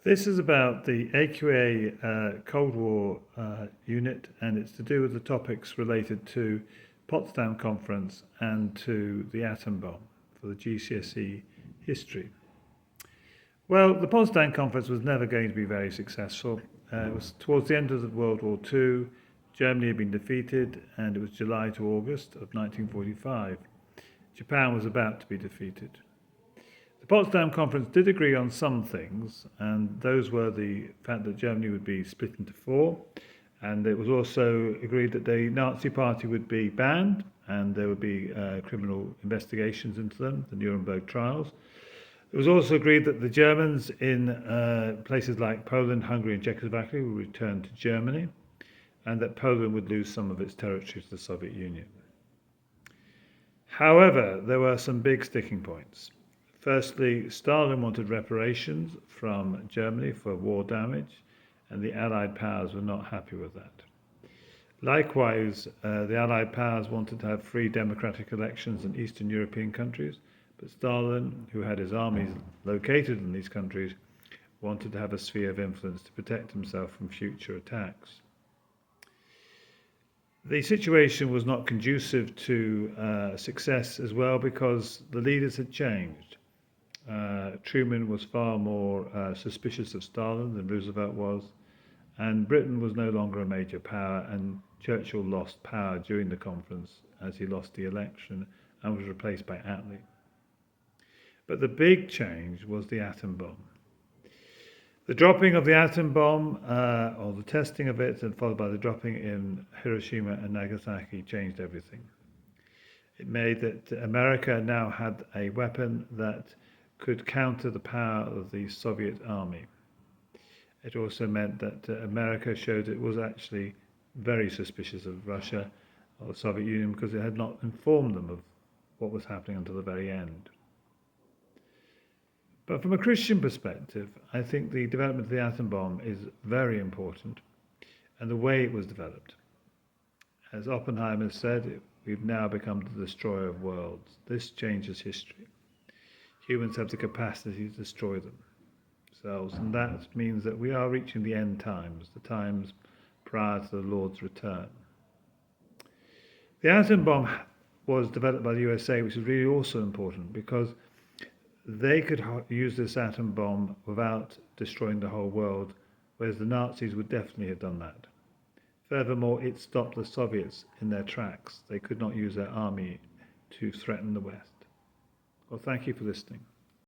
This is about the AQA Cold War unit, and it's to do with the topics related to Potsdam Conference and to the atom bomb for the GCSE History. Well, the Potsdam Conference was never going to be very successful. It was towards the end of World War II. Germany had been defeated, and it was July to August of 1945. Japan was about to be defeated. The Potsdam Conference did agree on some things, and those were the fact that Germany would be split into four, and it was also agreed that the Nazi Party would be banned, and there would be criminal investigations into them, the Nuremberg trials. It was also agreed that the Germans in places like Poland, Hungary, and Czechoslovakia would return to Germany, and that Poland would lose some of its territory to the Soviet Union. However, there were some big sticking points. Firstly, Stalin wanted reparations from Germany for war damage, and the Allied powers were not happy with that. Likewise, the Allied powers wanted to have free democratic elections in Eastern European countries, but Stalin, who had his armies located in these countries, wanted to have a sphere of influence to protect himself from future attacks. The situation was not conducive to success as well because the leaders had changed. Truman was far more suspicious of Stalin than Roosevelt was, and Britain was no longer a major power, and Churchill lost power during the conference as he lost the election and was replaced by Attlee. But the big change was the atom bomb. The dropping of the atom bomb, or the testing of it, and followed by the dropping in Hiroshima and Nagasaki, changed everything. It made that America now had a weapon that could counter the power of the Soviet army. It also meant that America showed it was actually very suspicious of Russia or the Soviet Union because it had not informed them of what was happening until the very end. But from a Christian perspective, I think the development of the atom bomb is very important, and the way it was developed. As Oppenheimer said, we've now become the destroyer of worlds. This changes history. Humans have the capacity to destroy themselves, and that means that we are reaching the end times, the times prior to the Lord's return. The atom bomb was developed by the USA, which is really also important because they could use this atom bomb without destroying the whole world, whereas the Nazis would definitely have done that. Furthermore, it stopped the Soviets in their tracks. They could not use their army to threaten the West. Well, thank you for listening.